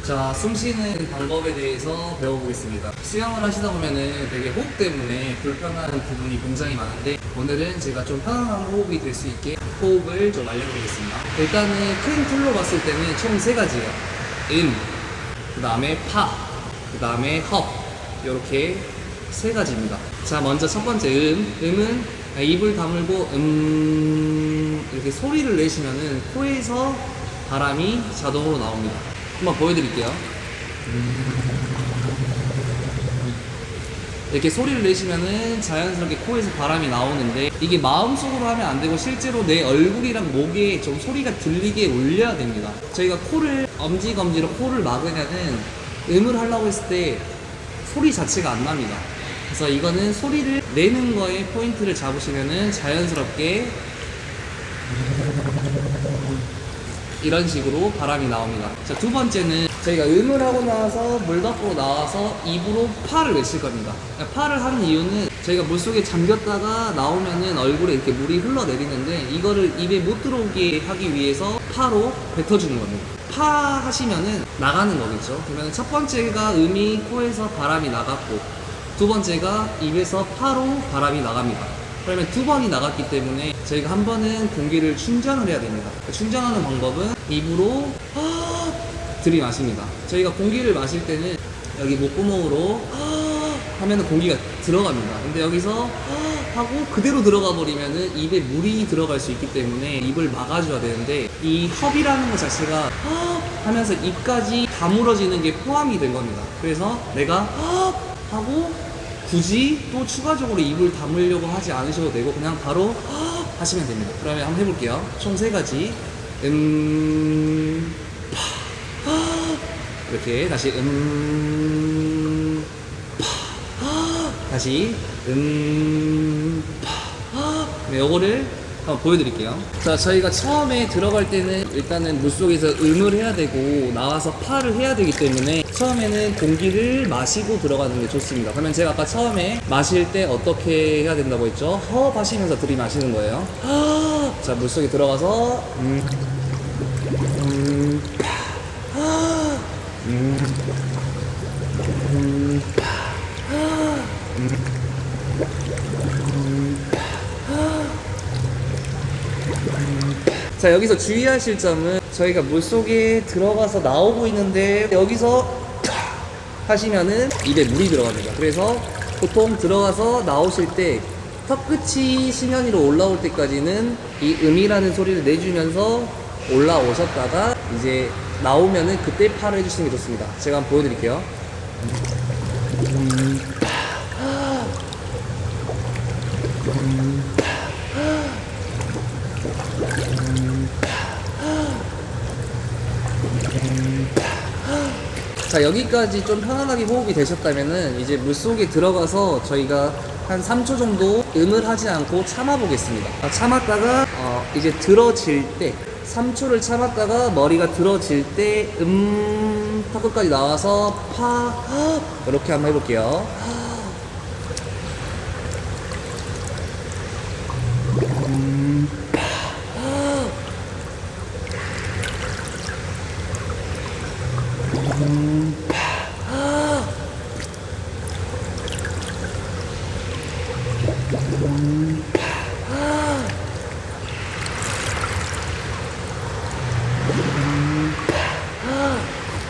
자, 숨 쉬는 방법에 대해서 배워보겠습니다. 수영을 하시다 보면은 되게 호흡 때문에 불편한 부분이 굉장히 많은데 오늘은 제가 좀 편안한 호흡이 될 수 있게 호흡을 좀 알려드리겠습니다. 일단은 큰 틀로 봤을 때는 총 세 가지예요. 그 다음에 파, 그 다음에 헙, 이렇게 세 가지입니다. 자, 먼저 첫 번째 음은 입을 다물고 이렇게 소리를 내시면은 코에서 바람이 자동으로 나옵니다. 한번 보여드릴게요. 이렇게 소리를 내시면은 자연스럽게 코에서 바람이 나오는데 이게 마음속으로 하면 안 되고 실제로 내 얼굴이랑 목에 좀 소리가 들리게 올려야 됩니다. 저희가 코를 엄지검지로 코를 막으면은 음을 하려고 했을 때 소리 자체가 안 납니다. 그래서 이거는 소리를 내는 거에 포인트를 잡으시면은 자연스럽게 이런 식으로 바람이 나옵니다. 자, 두 번째는 저희가 음을 하고 나서 물 밖으로 나와서 입으로 파를 외칠 겁니다. 파를 하는 이유는 저희가 물속에 잠겼다가 나오면은 얼굴에 이렇게 물이 흘러내리는데 이거를 입에 못 들어오게 하기 위해서 파로 뱉어주는 겁니다. 파 하시면은 나가는 거겠죠. 그러면 첫 번째가 음이 코에서 바람이 나갔고 두 번째가 입에서 파로 바람이 나갑니다. 그러면 두 번이 나갔기 때문에 저희가 한 번은 공기를 충전을 해야 됩니다. 충전하는 방법은 입으로 들이마십니다. 저희가 공기를 마실 때는 여기 목구멍으로 하면은 공기가 들어갑니다. 근데 여기서 하고 그대로 들어가 버리면은 입에 물이 들어갈 수 있기 때문에 입을 막아줘야 되는데 이 헙이라는 것 자체가 하면서 입까지 다물어지는 게 포함이 된 겁니다. 그래서 내가 하고 굳이 또 추가적으로 입을 다물려고 하지 않으셔도 되고 그냥 바로 하시면 됩니다. 그러면 한번 해볼게요. 총 세 가지. 이렇게 다시 다시 네, 요거를 한번 보여드릴게요. 자, 저희가 처음에 들어갈 때는 일단은 물속에서 음을 해야 되고 나와서 파를 해야 되기 때문에 처음에는 공기를 마시고 들어가는 게 좋습니다. 그러면 제가 아까 처음에 마실 때 어떻게 해야 된다고 했죠? 헙 하시면서 들이마시는 거예요. 자, 물속에 들어가서 자, 여기서 주의하실 점은 저희가 물속에 들어가서 나오고 있는데 여기서 하시면은 입에 물이 들어갑니다. 그래서 보통 들어가서 나오실 때 턱끝이 수면 위로 올라올 때까지는 이 음이라는 소리를 내주면서 올라오셨다가 이제 나오면은 그때 파를 해주시는 게 좋습니다. 제가 한번 보여드릴게요. 자, 여기까지 좀 편안하게 호흡이 되셨다면은 이제 물속에 들어가서 저희가 한 3초 정도 음을 하지 않고 참아 보겠습니다. 참았다가 이제 들어질 때 3초를 참았다가 머리가 들어질 때 턱끝까지 나와서 파 이렇게 한번 해볼게요.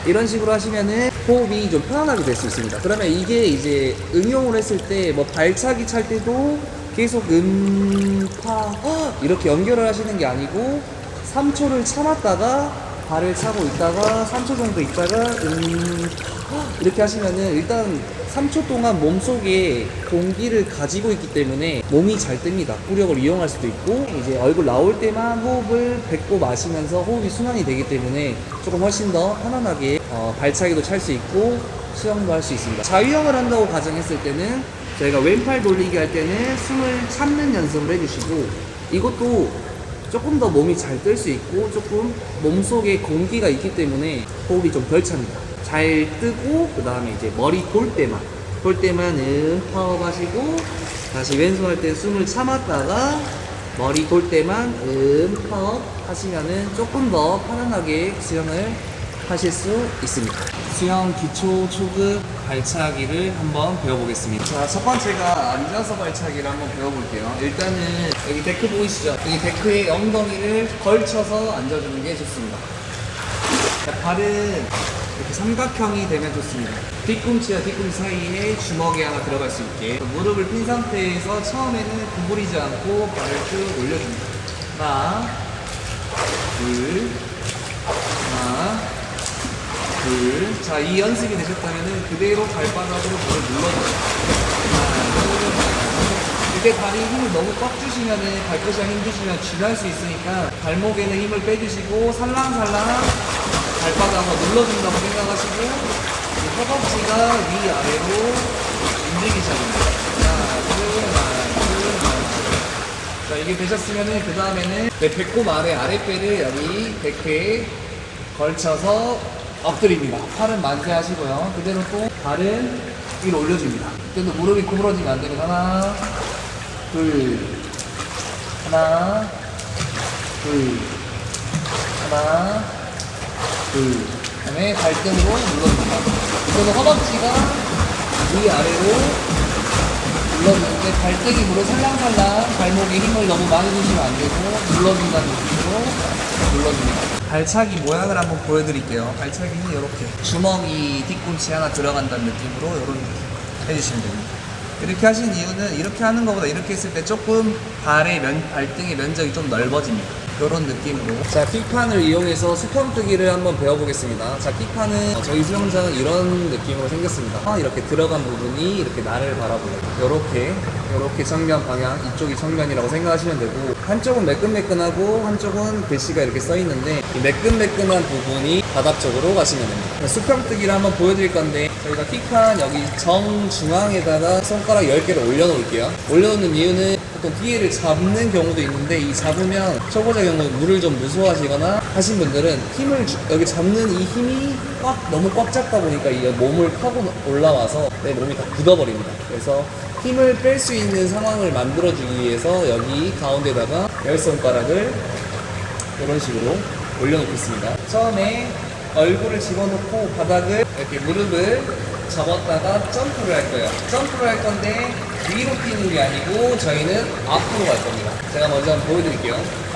이런 식으로 하시면은 호흡이 좀 편안하게 될 수 있습니다. 그러면 이게 이제 응용을 했을 때 뭐 발차기 찰 때도 계속 파 이렇게 연결을 하시는 게 아니고 3초를 참았다가 발을 차고 있다가 3초 정도 있다가 이렇게 하시면은 일단 3초 동안 몸속에 공기를 가지고 있기 때문에 몸이 잘 뜹니다. 부력을 이용할 수도 있고 이제 얼굴 나올 때만 호흡을 뱉고 마시면서 호흡이 순환이 되기 때문에 조금 훨씬 더 편안하게 발차기도 찰 수 있고 수영도 할 수 있습니다. 자유형을 한다고 가정했을 때는 저희가 왼팔 돌리기 할 때는 숨을 참는 연습을 해주시고 이것도 조금 더 몸이 잘 뜰 수 있고 조금 몸속에 공기가 있기 때문에 호흡이 좀 덜 찹니다. 잘 뜨고 그 다음에 이제 머리 돌 때만 파업 하시고 다시 왼손 할 때 숨을 참았다가 머리 돌 때만 파업 하시면은 조금 더 편안하게 수영을 하실 수 있습니다. 수영 기초 초급 발차기를 한번 배워보겠습니다. 자, 첫 번째가 앉아서 발차기를 한번 배워볼게요. 일단은 여기 데크 보이시죠? 여기 데크에 엉덩이를 걸쳐서 앉아주는 게 좋습니다. 자, 발은 이렇게 삼각형이 되면 좋습니다. 뒤꿈치와 뒤꿈치 사이에 주먹이 하나 들어갈 수 있게 무릎을 핀 상태에서 처음에는 구부리지 않고 발을 쭉 올려줍니다. 하나, 둘, 하나, 둘. 자, 이 연습이 되셨다면 그대로 발바닥으로 발을 눌러주세요. 하나, 둘, 하나. 이때 다리 힘을 너무 꽉 주시면 발끝이 힘드시면 쥐날 수 있으니까 발목에는 힘을 빼주시고 살랑살랑 발바닥으로 눌러준다고 생각하시고 허벅지가 위아래로 움직이기 시작합니다. 하나, 둘, 하나, 둘, 하나. 자, 이게 되셨으면 그 다음에는 내 배꼽 아랫배를 여기 데크에 걸쳐서 엎드립니다. 팔은 만세하시고요. 그대로 또 발은 위로 올려줍니다. 그때도 무릎이 구부러지면 안 되고 하나, 둘, 하나, 둘, 하나, 둘. 그다음에 발등으로 눌러줍니다. 그래서 허벅지가 위아래로 눌러주는데 발등이 무릎 살랑살랑 발목에 힘을 너무 많이 주시면 안 되고 눌러준다는 느낌으로 눌러줍니다. 발차기 모양을 한번 보여드릴게요. 발차기는 이렇게 주먹이 뒤꿈치 하나 들어간다는 느낌으로 이런 느낌 해주시면 됩니다. 이렇게 하신 이유는 이렇게 하는 것보다 이렇게 했을 때 조금 발등의 면적이 좀 넓어집니다. 이런 느낌으로. 자, 킥판을 이용해서 수평뜨기를 한번 배워보겠습니다. 자, 킥판은 저희 수영장은 이런 느낌으로 생겼습니다. 이렇게 들어간 부분이 이렇게 나를 바라보고 이렇게 정면 방향, 이쪽이 정면이라고 생각하시면 되고 한쪽은 매끈매끈하고 한쪽은 글씨가 이렇게 써 있는데 이 매끈매끈한 부분이 바닥 쪽으로 가시면 됩니다. 수평뜨기를 한번 보여드릴 건데 저희가 킥판 여기 정중앙에다가 손가락 10개를 올려놓을게요. 올려놓는 이유는 보통 뒤에를 잡는 경우도 있는데 이 잡으면 초보자 경우 물을 좀 무서워하시거나 하신 분들은 여기 잡는 이 힘이 너무 꽉 잡다 보니까 이 몸을 타고 올라와서 내 몸이 다 굳어버립니다. 그래서 힘을 뺄 수 있는 상황을 만들어주기 위해서 여기 가운데다가 10손가락을 이런 식으로 올려놓겠습니다. 처음에 얼굴을 집어넣고 바닥을 이렇게 무릎을 접었다가 점프를 할 거예요. 점프를 할 건데 위로 뛰는 게 아니고 저희는 앞으로 갈 겁니다. 제가 먼저 한번 보여드릴게요.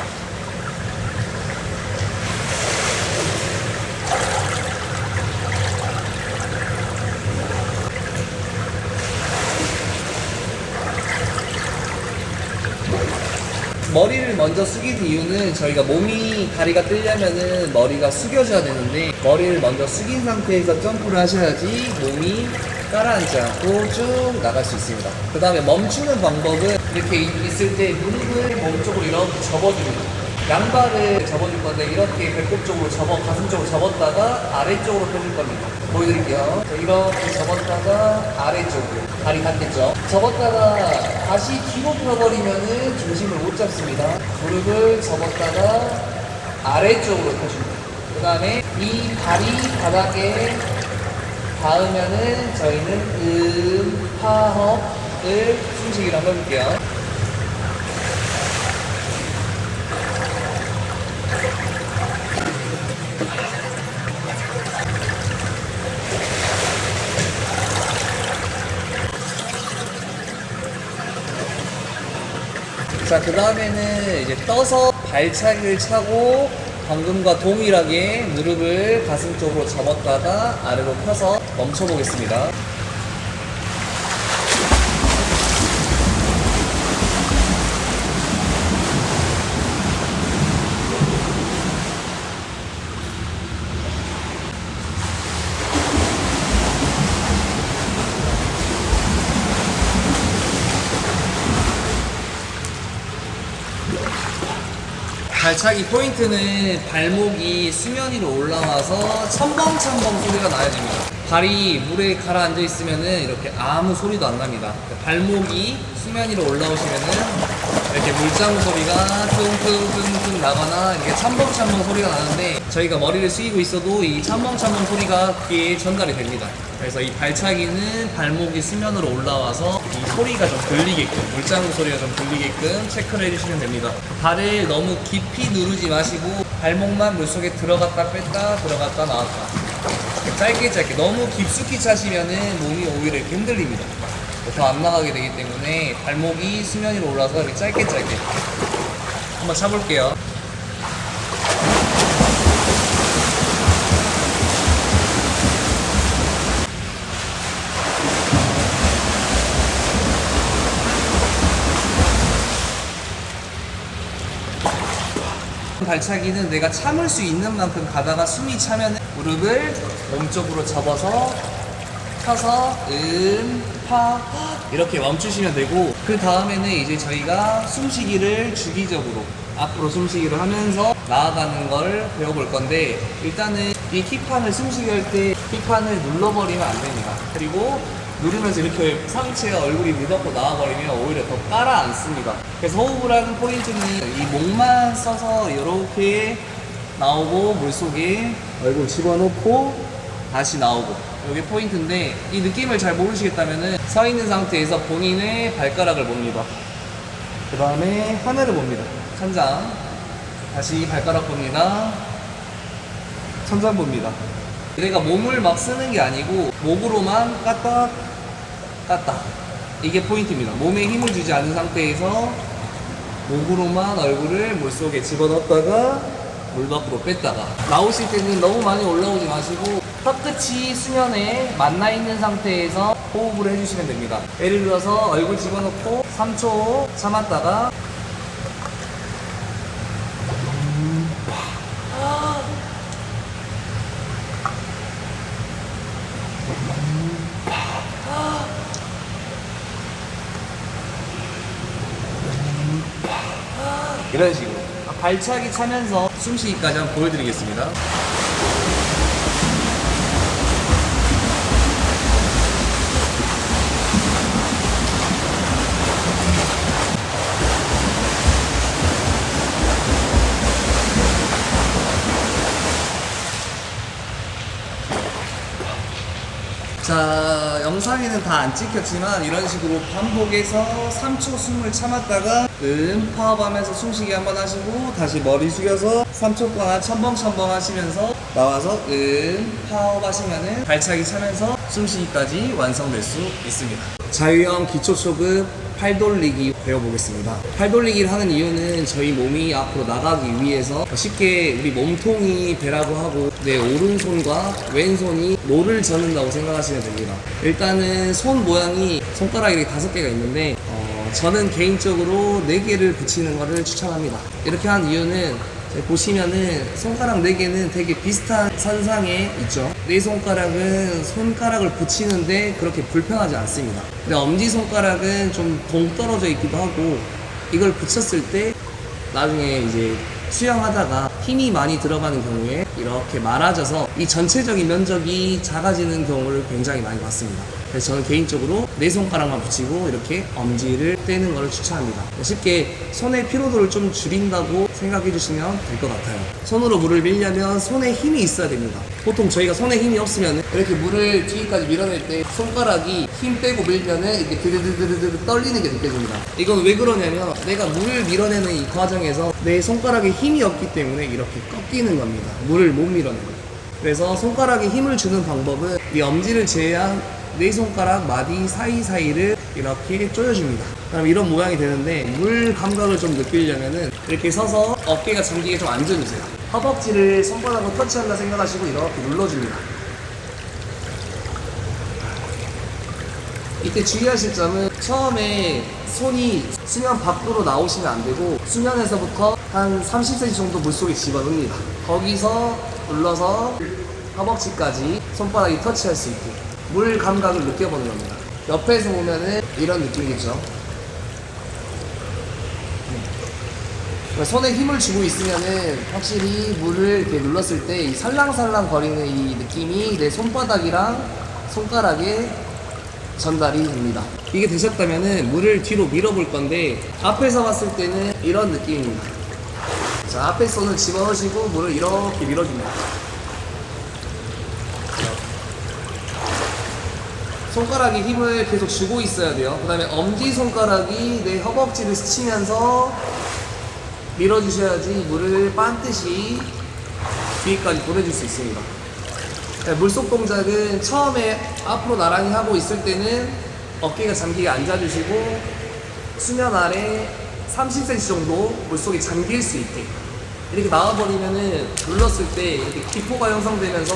머리를 먼저 숙인 이유는 저희가 다리가 뜨려면은 머리가 숙여져야 되는데 머리를 먼저 숙인 상태에서 점프를 하셔야지 몸이 가라앉지 않고 쭉 나갈 수 있습니다. 그 다음에 멈추는 방법은 이렇게 있을 때 무릎을 몸쪽으로 이렇게 접어줍니다. 양발을 접어줄 건데 이렇게 배꼽 쪽으로 가슴 쪽으로 접었다가 아래쪽으로 펴줄 겁니다. 보여드릴게요. 이렇게 접었다가 아래쪽으로 다리 닿겠죠. 접었다가 다시 뒤로 펴버리면은 중심을 못 잡습니다. 무릎을 접었다가 아래쪽으로 펴줍니다. 그 다음에 이 다리 바닥에 닿으면은 저희는 파허을 숨쉬기를 한번 해볼게요. 자, 그 다음에는 이제 떠서 발차기를 차고 방금과 동일하게 무릎을 가슴 쪽으로 접었다가 아래로 펴서 멈춰 보겠습니다. 발차기 포인트는 발목이 수면 위로 올라와서 첨벙첨벙 소리가 나야 됩니다. 발이 물에 가라앉아 있으면은 이렇게 아무 소리도 안 납니다. 발목이 수면 위로 올라오시면은 이렇게 물장구 소리가 퉁퉁퉁퉁 나거나 이렇게 첨벙첨벙 소리가 나는데 저희가 머리를 숙이고 있어도 이 첨벙첨벙 소리가 귀에 전달이 됩니다. 그래서 이 발차기는 발목이 수면으로 올라와서 이 소리가 좀 들리게끔, 물장구 소리가 좀 들리게끔 체크를 해주시면 됩니다. 발을 너무 깊이 누르지 마시고 발목만 물속에 들어갔다 뺐다 들어갔다 나왔다. 짧게 짧게. 너무 깊숙이 차시면은 몸이 오히려 이렇게 흔들립니다. 더 안 나가게 되기 때문에 발목이 수면 위로 올라서 이렇게 짧게 짧게 한번 차볼게요. 발차기는 내가 참을 수 있는 만큼 가다가 숨이 차면 무릎을 몸쪽으로 접어서 펴서 파 이렇게 멈추시면 되고, 그 다음에는 이제 저희가 숨쉬기를 주기적으로 앞으로 숨쉬기를 하면서 나아가는 걸 배워볼 건데, 일단은 이 킥판을 숨쉬기 할 때 킥판을 눌러버리면 안 됩니다. 그리고 누르면서 이렇게 상체와 얼굴이 무겁고 나와버리면 오히려 더 깔아앉습니다. 그래서 호흡을 하는 포인트는 이 목만 써서 이렇게 나오고 물속에 얼굴 집어넣고 다시 나오고, 이게 포인트인데, 이 느낌을 잘 모르시겠다면 서 있는 상태에서 본인의 발가락을 봅니다. 그 다음에 하늘을 봅니다. 천장. 다시 발가락 봅니다. 천장 봅니다. 내가 몸을 막 쓰는 게 아니고 목으로만 까딱 까딱, 이게 포인트입니다. 몸에 힘을 주지 않은 상태에서 목으로만 얼굴을 물속에 집어넣었다가 물 밖으로 뺐다가, 나오실 때는 너무 많이 올라오지 마시고 턱끝이 수면에 만나 있는 상태에서 호흡을 해주시면 됩니다. 예를 들어서 얼굴 집어넣고 3초 참았다가 이런 식으로 발차기 차면서 숨쉬기까지 한번 보여드리겠습니다. 자, 영상에는 다 안 찍혔지만 이런 식으로 반복해서 3초 숨을 참았다가 파업하면서 숨쉬기 한번 하시고 다시 머리 숙여서 3초 동안 첨벙첨벙 하시면서 나와서 파업 하시면은 발차기 차면서 숨쉬기까지 완성될 수 있습니다. 자유형 기초 초급 팔 돌리기 배워보겠습니다. 팔 돌리기를 하는 이유는 저희 몸이 앞으로 나가기 위해서, 쉽게 우리 몸통이 배라고 하고 내 오른손과 왼손이 노를 저는다고 생각하시면 됩니다. 일단은 손 모양이 손가락이 5개가 있는데 저는 개인적으로 4개를 붙이는 것을 추천합니다. 이렇게 한 이유는 보시면은 손가락 4개는 되게 비슷한 선상에 있죠. 네 손가락은 손가락을 붙이는데 그렇게 불편하지 않습니다. 근데 엄지손가락은 좀 동떨어져 있기도 하고, 이걸 붙였을 때 나중에 이제 수영하다가 힘이 많이 들어가는 경우에 이렇게 말아져서 이 전체적인 면적이 작아지는 경우를 굉장히 많이 봤습니다. 그래서 저는 개인적으로 네 손가락만 붙이고 이렇게 엄지를 떼는 것을 추천합니다. 쉽게 손의 피로도를 좀 줄인다고 생각해 주시면 될 것 같아요. 손으로 물을 밀려면 손에 힘이 있어야 됩니다. 보통 저희가 손에 힘이 없으면 이렇게 물을 뒤까지 밀어낼 때 손가락이 힘 빼고 밀면은 이렇게 드르드르드르 떨리는 게 느껴집니다. 이건 왜 그러냐면 내가 물을 밀어내는 이 과정에서 내 손가락에 힘이 없기 때문에 이렇게 꺾이는 겁니다. 물을 못 밀어내는 거예요. 그래서 손가락에 힘을 주는 방법은 이 엄지를 제외한 네 손가락 마디 사이사이를 이렇게 조여줍니다. 그럼 이런 모양이 되는데, 물 감각을 좀 느끼려면은 이렇게 서서 어깨가 잠기게 좀 앉아주세요. 허벅지를 손바닥으로 터치한다 생각하시고 이렇게 눌러줍니다. 이때 주의하실 점은 처음에 손이 수면 밖으로 나오시면 안 되고 수면에서부터 한 30cm 정도 물속에 집어넣습니다. 거기서 눌러서 허벅지까지 손바닥이 터치할 수 있게 물 감각을 느껴보는 겁니다. 옆에서 보면은 이런 느낌이죠. 손에 힘을 주고 있으면은 확실히 물을 이렇게 눌렀을 때 이 살랑살랑 거리는 이 느낌이 내 손바닥이랑 손가락에 전달이 됩니다. 이게 되셨다면은 물을 뒤로 밀어볼 건데, 앞에서 봤을 때는 이런 느낌입니다. 자, 앞에 손을 집어넣으시고 물을 이렇게 밀어줍니다. 손가락에 힘을 계속 주고 있어야 돼요. 그 다음에 엄지손가락이 내 허벅지를 스치면서 밀어주셔야지 물을 반드시 뒤까지 보내줄 수 있습니다. 물속 동작은 처음에 앞으로 나란히 하고 있을 때는 어깨가 잠기게 앉아주시고 수면 아래 30cm 정도 물속에 잠길 수 있게 이렇게 나와버리면은 눌렀을 때 이렇게 기포가 형성되면서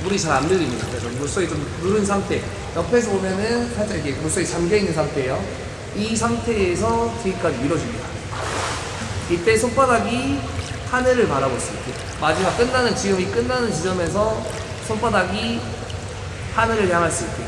물이 잘 안 들립니다. 그래서 물속에 좀 누른 상태, 옆에서 보면은 살짝 이렇게 물속에 잠겨 있는 상태예요. 이 상태에서 뒤까지 밀어줍니다. 이때 손바닥이 하늘을 바라볼 수 있게, 마지막 끝나는 지금이 끝나는 지점에서 손바닥이 하늘을 향할 수 있게.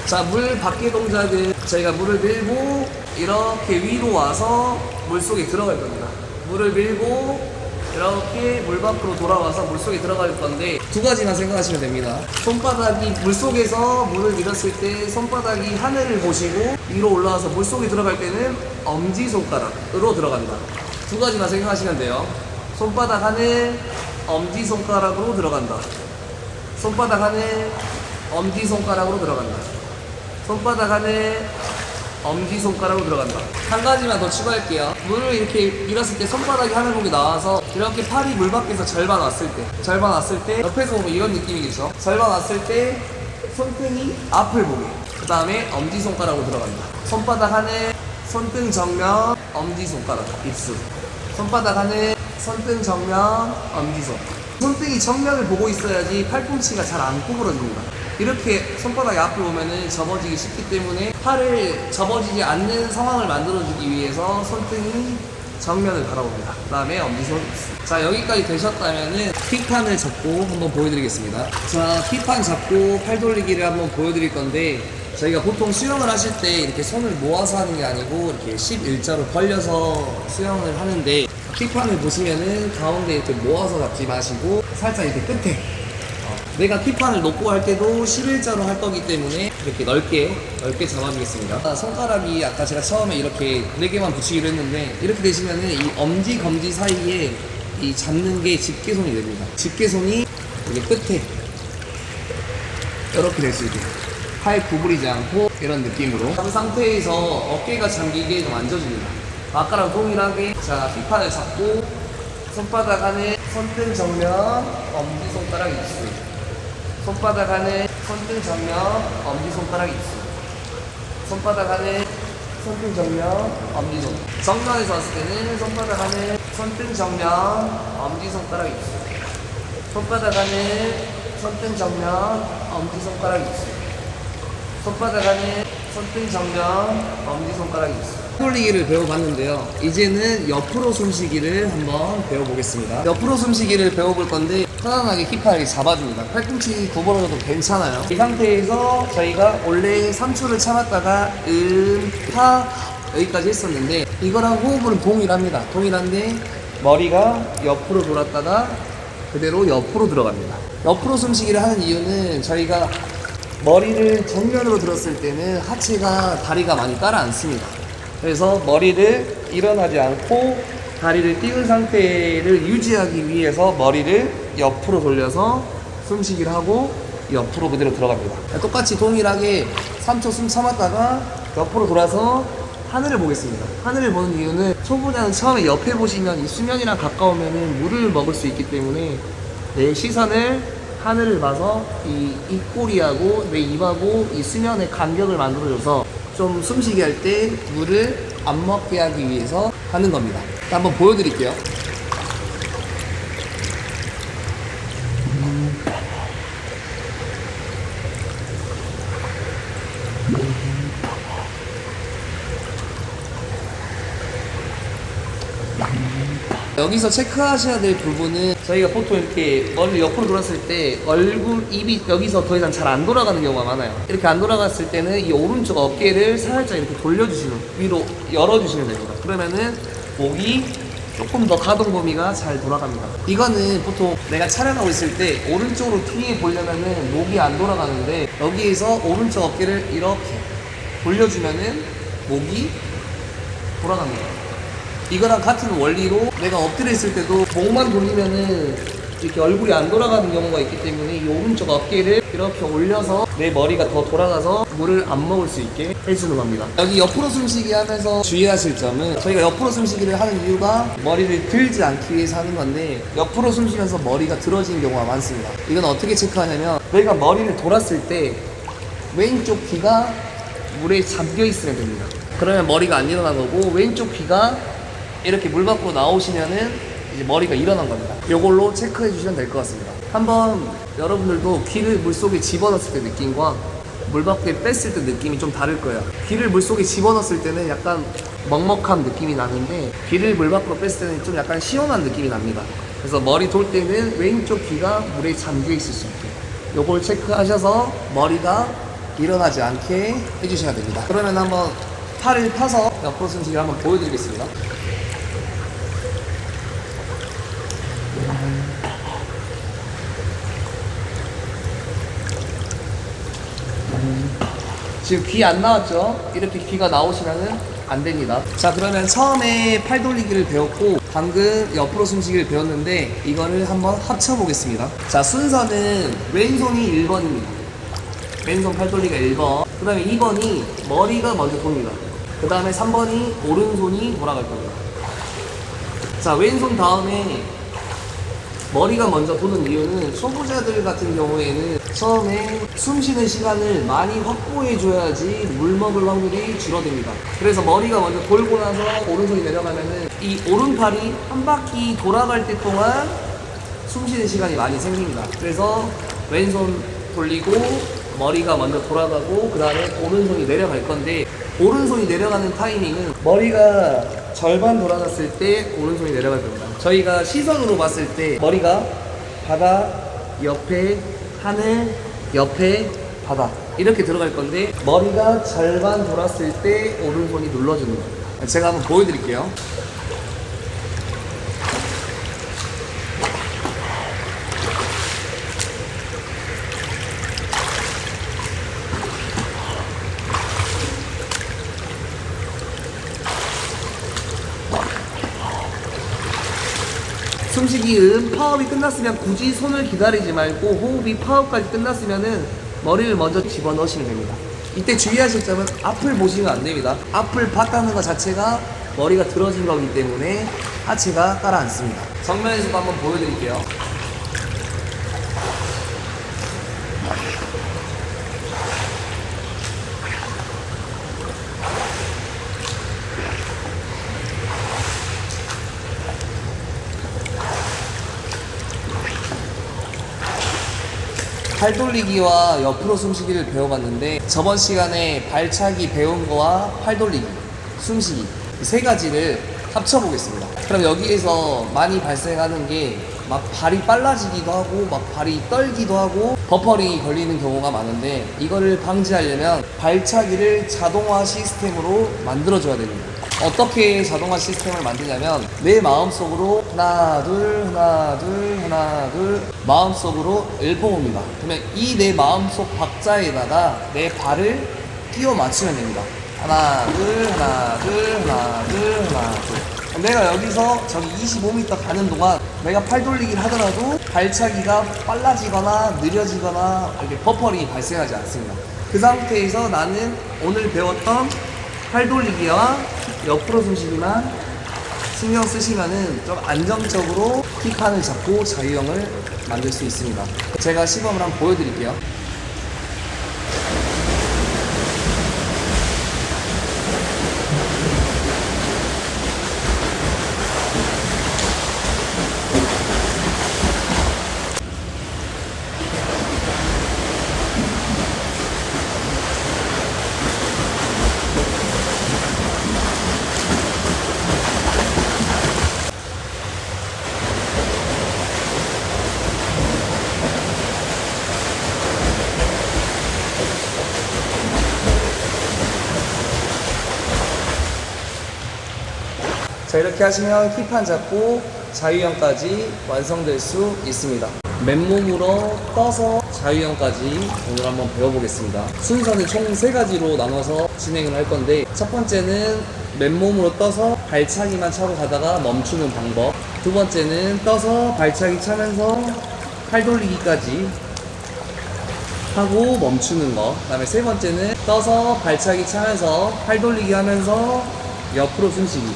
자, 물 밖의 동작은 저희가 물을 밀고 이렇게 위로 와서 물속에 들어갈 겁니다. 물을 밀고 이렇게 물 밖으로 돌아와서 물속에 들어갈 건데 두 가지만 생각하시면 됩니다. 손바닥이 물속에서 물을 밀었을 때 손바닥이 하늘을 보시고 위로 올라와서 물속에 들어갈 때는 엄지손가락으로 들어간다. 두 가지만 생각하시면 돼요. 손바닥 하늘, 엄지손가락으로 들어간다. 손바닥 하늘, 엄지손가락으로 들어간다. 손바닥 하늘, 엄지손가락으로 들어간다. 한 가지만 더 추가할게요. 물을 이렇게 밀었을 때 손바닥이 하늘 보기 나와서 이렇게 팔이 물 밖에서 절반 왔을 때 옆에서 보면 이런 느낌이겠죠. 절반 왔을 때 손등이 앞을 보게, 그 다음에 엄지손가락으로 들어간다. 손바닥 하늘, 손등 정면, 엄지손가락, 입술. 손바닥 하늘, 손등 정면, 엄지손. 손등이 정면을 보고 있어야지 팔꿈치가 잘 안 구부러집니다. 이렇게 손바닥이 앞을 보면은 접어지기 쉽기 때문에 팔을 접어지지 않는 상황을 만들어주기 위해서 손등이 정면을 바라봅니다. 그 다음에 엄지손. 자, 여기까지 되셨다면은 킥판을 잡고 한번 보여드리겠습니다. 자, 킥판 잡고 팔 돌리기를 한번 보여드릴 건데, 저희가 보통 수영을 하실 때 이렇게 손을 모아서 하는 게 아니고 이렇게 11자로 벌려서 수영을 하는데, 킥판을 보시면은 가운데 이렇게 모아서 잡지 마시고 살짝 이렇게 끝에, 내가 킥판을 놓고 할 때도 11자로 할 거기 때문에 이렇게 넓게 잡아주겠습니다. 손가락이 아까 제가 처음에 이렇게 4개만 붙이기로 했는데, 이렇게 되시면은 이 엄지 검지 사이에 이 잡는 게 집게손이 됩니다. 집게손이 이렇게 끝에 이렇게 될 수 있게, 팔 구부리지 않고 이런 느낌으로 그 상태에서 어깨가 잠기게 좀 앉아줍니다. 아까랑 동일하게, 자, 킥판을 잡고 손바닥 안에 손등 정면, 엄지손가락 입술. 손바닥 안에 손등 정면, 엄지손가락 입술. 손바닥 안에 손등 정면, 엄지손. 정면에서 왔을 때는 손바닥 안에 손등 정면, 엄지손가락 입술. 손바닥 안에 손등 정면, 엄지손가락 입술. 손바닥 안에 손등 정면, 엄지손가락 입술. 돌리기를 배워봤는데요. 이제는 옆으로 숨쉬기를 한번 배워보겠습니다. 옆으로 숨쉬기를 배워볼 건데, 편안하게 킥판을 잡아줍니다. 팔꿈치 구부러져도 괜찮아요. 이 상태에서 저희가 원래 3초를 참았다가 파 여기까지 했었는데, 이거랑 호흡은 동일합니다. 동일한데 머리가 옆으로 돌았다가 그대로 옆으로 들어갑니다. 옆으로 숨쉬기를 하는 이유는 저희가 머리를 정면으로 들었을 때는 하체가 다리가 많이 따라앉습니다. 그래서 머리를 일어나지 않고 다리를 띄운 상태를 유지하기 위해서 머리를 옆으로 돌려서 숨쉬기를 하고 옆으로 그대로 들어갑니다. 똑같이 동일하게 3초 숨 참았다가 옆으로 돌아서 하늘을 보겠습니다. 하늘을 보는 이유는 초보자는 처음에 옆에 보시면 이 수면이랑 가까우면 물을 먹을 수 있기 때문에 내 시선을 하늘을 봐서 이 입꼬리하고 내 입하고 이 수면의 간격을 만들어줘서 좀 숨쉬게 할 때 물을 안 먹게 하기 위해서 하는 겁니다. 한번 보여드릴게요. 여기서 체크하셔야 될 부분은, 저희가 보통 이렇게 머리를 옆으로 돌았을 때 얼굴, 입이 여기서 더 이상 잘 안 돌아가는 경우가 많아요. 이렇게 안 돌아갔을 때는 이 오른쪽 어깨를 살짝 이렇게 돌려주시는, 위로 열어주시면 됩니다. 그러면은 목이 조금 더 가동 범위가 잘 돌아갑니다. 이거는 보통 내가 촬영하고 있을 때 오른쪽으로 뒤에 보려면은 목이 안 돌아가는데, 여기에서 오른쪽 어깨를 이렇게 돌려주면은 목이 돌아갑니다. 이거랑 같은 원리로 내가 엎드려 있을 때도 목만 돌리면은 이렇게 얼굴이 안 돌아가는 경우가 있기 때문에 이 오른쪽 어깨를 이렇게 올려서 내 머리가 더 돌아가서 물을 안 먹을 수 있게 해주는 겁니다. 여기 옆으로 숨쉬기 하면서 주의하실 점은 저희가 옆으로 숨쉬기를 하는 이유가 머리를 들지 않기 위해서 하는 건데 옆으로 숨쉬면서 머리가 들어지는 경우가 많습니다. 이건 어떻게 체크하냐면 저희가 머리를 돌았을 때 왼쪽 귀가 물에 잠겨 있으면 됩니다. 그러면 머리가 안 일어난 거고 왼쪽 귀가 이렇게 물 밖으로 나오시면은 이제 머리가 일어난 겁니다. 이걸로 체크해 주시면 될 것 같습니다. 한번 여러분들도 귀를 물속에 집어넣었을 때 느낌과 물 밖에 뺐을 때 느낌이 좀 다를 거예요. 귀를 물속에 집어넣었을 때는 약간 먹먹한 느낌이 나는데 귀를 물 밖으로 뺐을 때는 좀 약간 시원한 느낌이 납니다. 그래서 머리 돌 때는 왼쪽 귀가 물에 잠겨 있을 수 있게 요걸 체크하셔서 머리가 일어나지 않게 해주셔야 됩니다. 그러면 한번 팔을 펴서 옆으로 숨쉬기를 한번 보여드리겠습니다. 지금 귀 안 나왔죠? 이렇게 귀가 나오시면은 안 됩니다. 자, 그러면 처음에 팔 돌리기를 배웠고 방금 옆으로 숨쉬기를 배웠는데 이거를 한번 합쳐 보겠습니다. 자, 순서는 왼손이 1번입니다. 왼손 팔 돌리기가 1번. 그 다음에 2번이 머리가 먼저 돕니다. 그 다음에 3번이 오른손이 돌아갈 겁니다. 자, 왼손 다음에 머리가 먼저 도는 이유는 초보자들 같은 경우에는 처음에 숨 쉬는 시간을 많이 확보해 줘야지 물 먹을 확률이 줄어듭니다. 그래서 머리가 먼저 돌고 나서 오른손이 내려가면은 이 오른팔이 한 바퀴 돌아갈 때 동안 숨 쉬는 시간이 많이 생깁니다. 그래서 왼손 돌리고 머리가 먼저 돌아가고 그 다음에 오른손이 내려갈 건데 오른손이 내려가는 타이밍은 머리가 절반 돌아갔을 때 오른손이 내려갈 겁니다. 저희가 시선으로 봤을 때 머리가 바다, 옆에 하늘, 옆에 바다 이렇게 들어갈 건데 머리가 절반 돌았을 때 오른손이 눌러주는 겁니다. 제가 한번 보여드릴게요. 숨쉬기 파업이 끝났으면 굳이 손을 기다리지 말고 호흡이 파업까지 끝났으면은 머리를 먼저 집어넣으시면 됩니다. 이때 주의하실 점은 앞을 보시면 안 됩니다. 앞을 봤다는 것 자체가 머리가 들어진 거기 때문에 하체가 가라앉습니다. 정면에서도 한번 보여드릴게요. 팔 돌리기와 옆으로 숨쉬기를 배워봤는데 저번 시간에 발차기 배운 거와 팔 돌리기, 숨쉬기 이 세 가지를 합쳐보겠습니다. 그럼 여기에서 많이 발생하는 게 막 발이 빨라지기도 하고 막 발이 떨기도 하고 버퍼링이 걸리는 경우가 많은데 이거를 방지하려면 발차기를 자동화 시스템으로 만들어줘야 됩니다. 어떻게 자동화 시스템을 만드냐면 내 마음속으로 하나 둘 하나 둘 하나 둘 마음속으로 읊어봅니다. 그러면 이 내 마음속 박자에다가 내 발을 끼워 맞추면 됩니다. 하나 둘 하나 둘 하나 둘 하나 둘. 내가 여기서 저기 25m 가는 동안 내가 팔 돌리기를 하더라도 발차기가 빨라지거나 느려지거나 이렇게 버퍼링이 발생하지 않습니다. 그 상태에서 나는 오늘 배웠던 팔 돌리기와 옆으로 숨쉬기만 신경 쓰시면은 좀 안정적으로 킥판을 잡고 자유형을 만들 수 있습니다. 제가 시범을 한번 보여드릴게요. 자, 이렇게 하시면 킥판 잡고 자유형까지 완성될 수 있습니다. 맨몸으로 떠서 자유형까지 오늘 한번 배워보겠습니다. 순서는 총 3가지로 나눠서 진행을 할 건데 첫 번째는 맨몸으로 떠서 발차기만 차고 가다가 멈추는 방법, 두 번째는 떠서 발차기 차면서 팔 돌리기까지 하고 멈추는 거. 그 다음에 세 번째는 떠서 발차기 차면서 팔 돌리기 하면서 옆으로 숨쉬기.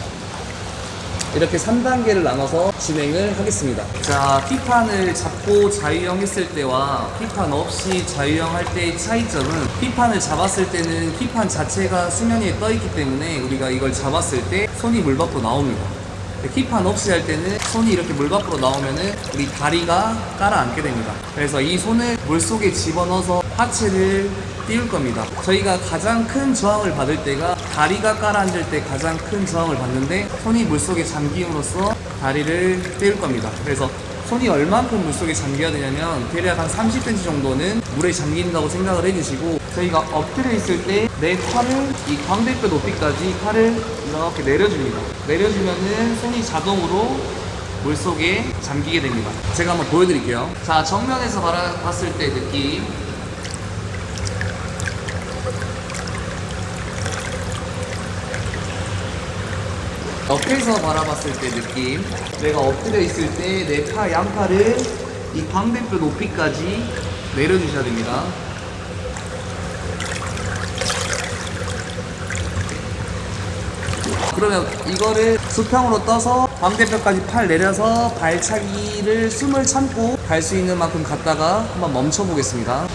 이렇게 3단계를 나눠서 진행을 하겠습니다. 자, P판을 잡고 자유형 했을 때와 P판 없이 자유형 할 때의 차이점은, P판을 잡았을 때는 P판 자체가 수면 위에 떠 있기 때문에 우리가 이걸 잡았을 때 손이 물 밖으로 나옵니다. P판 없이 할 때는 손이 이렇게 물 밖으로 나오면은 우리 다리가 깔아앉게 됩니다. 그래서 이 손을 물 속에 집어넣어서 하체를 띄울 겁니다. 저희가 가장 큰 저항을 받을 때가 다리가 깔아앉을 때 가장 큰 저항을 받는데, 손이 물속에 잠김으로써 다리를 띄울 겁니다. 그래서 손이 얼만큼 물속에 잠겨야 되냐면 대략 한 30cm 정도는 물에 잠긴다고 생각을 해주시고, 저희가 엎드려 있을 때 내 팔을 이 광대뼈 높이까지 팔을 이렇게 내려줍니다. 내려주면은 손이 자동으로 물속에 잠기게 됩니다. 제가 한번 보여드릴게요. 자, 정면에서 바라봤을 때 느낌. 옆에서 바라봤을 때 느낌. 내가 엎드려 있을 때 내 팔 양팔을 이 광대뼈 높이까지 내려주셔야 됩니다. 그러면 이거를 수평으로 떠서 광대뼈까지 팔 내려서 발차기를 숨을 참고 갈 수 있는 만큼 갔다가 한번 멈춰 보겠습니다.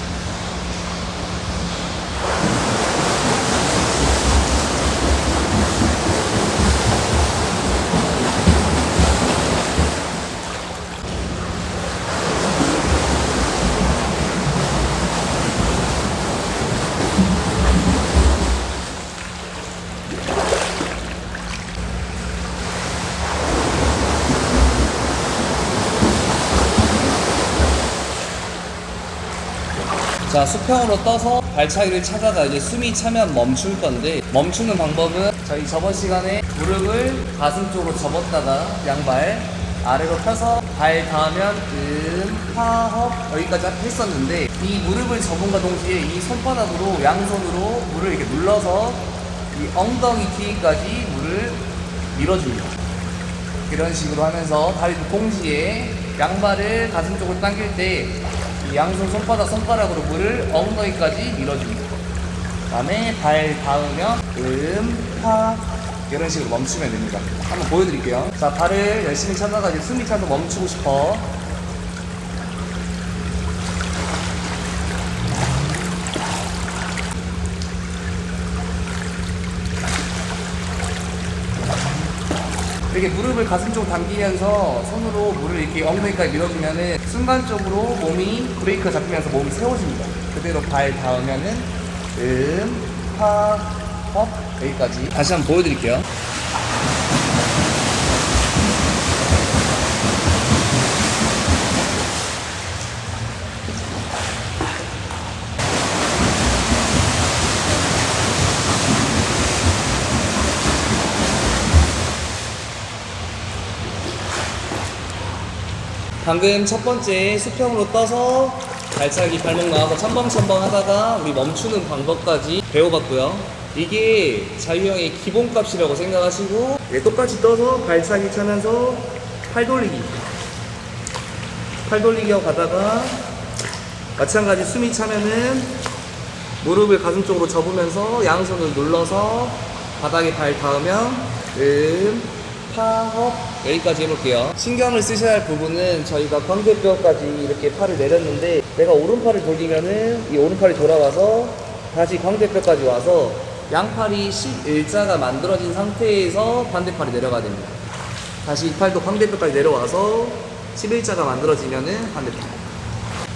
자, 수평으로 떠서 발차기를 찾아가 이제 숨이 차면 멈출 건데, 멈추는 방법은 저희 저번 시간에 무릎을 가슴 쪽으로 접었다가 양발 아래로 펴서 발 닿으면 파업 여기까지 했었는데, 이 무릎을 접은과 동시에 이 손바닥으로 양손으로 물을 이렇게 눌러서 이 엉덩이 뒤까지 물을 밀어줍니다. 이런 식으로 하면서 다리 동시에 양발을 가슴 쪽으로 당길 때 양손 손가락으로 물을 엉덩이까지 밀어줍니다. 그 다음에 발 닿으면 파 이런 식으로 멈추면 됩니다. 한번 보여드릴게요. 자, 발을 열심히 찾아가지고 숨이 차서 멈추고 싶어. 이렇게 무릎을 가슴 쪽으로 당기면서 손으로 물을 이렇게 엉덩이까지 밀어주면은 순간적으로 몸이 브레이크가 잡히면서 몸이 세워집니다. 그대로 발 닿으면은 파, 업 여기까지. 다시 한번 보여드릴게요. 방금 첫 번째 수평으로 떠서 발차기 발목 나와서 첨벙첨벙 하다가 우리 멈추는 방법까지 배워봤고요. 이게 자유형의 기본값이라고 생각하시고, 똑같이 떠서 발차기 차면서 팔 돌리기 하고 가다가 마찬가지 숨이 차면은 무릎을 가슴 쪽으로 접으면서 양손을 눌러서 바닥에 발 닿으면 파업 여기까지 해볼게요. 신경을 쓰셔야 할 부분은, 저희가 광대뼈까지 이렇게 팔을 내렸는데 내가 오른팔을 돌리면은 이 오른팔이 돌아와서 다시 광대뼈까지 와서 양팔이 11자가 만들어진 상태에서 반대팔이 내려가야 됩니다. 다시 이 팔도 광대뼈까지 내려와서 11자가 만들어지면은 반대팔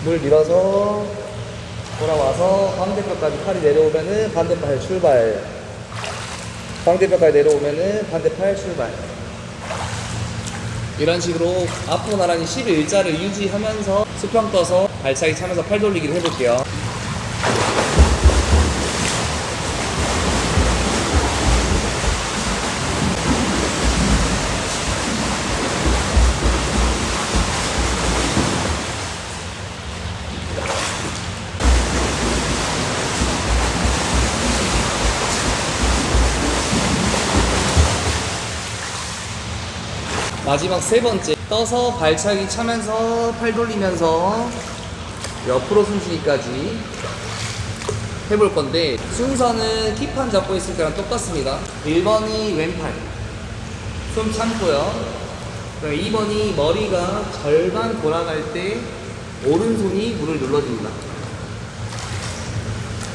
물 밀어서 돌아와서 광대뼈까지 팔이 내려오면은 반대팔 출발, 광대뼈까지 내려오면은 반대팔 출발. 이런 식으로 앞으로 나란히 11자를 유지하면서 수평 떠서 발차기 차면서 팔 돌리기를 해볼게요. 마지막 세 번째, 떠서 발차기 차면서 팔 돌리면서 옆으로 숨쉬기까지 해볼 건데, 순서는 킥판 잡고 있을 때랑 똑같습니다. 1번이 왼팔 숨 참고요. 2번이 머리가 절반 돌아갈 때 오른손이 물을 눌러줍니다.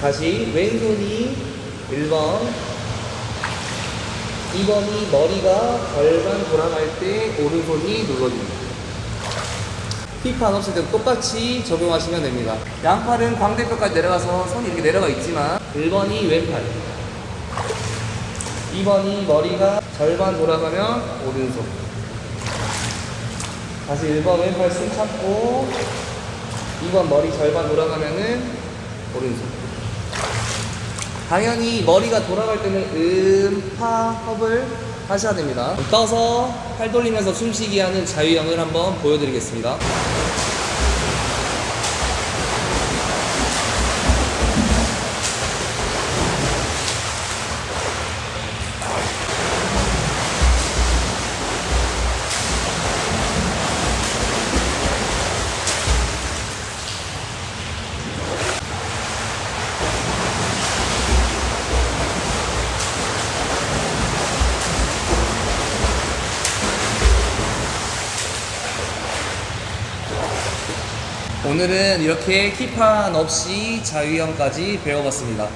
다시 왼손이 1번, 2번이 머리가 절반 돌아갈 때 오른손이 눌러줍니다. 킥판 없을 때도 똑같이 적용하시면 됩니다. 양팔은 광대뼈까지 내려가서 손이 이렇게 내려가 있지만 1번이 왼팔, 2번이 머리가 절반 돌아가면 오른손, 다시 1번 왼팔 숨 참고 2번 머리 절반 돌아가면은 오른손. 당연히 머리가 돌아갈 때는 파, 허블 하셔야 됩니다. 떠서 팔 돌리면서 숨쉬기 하는 자유형을 한번 보여드리겠습니다. 오늘은 이렇게 킥판 없이 자유형까지 배워봤습니다.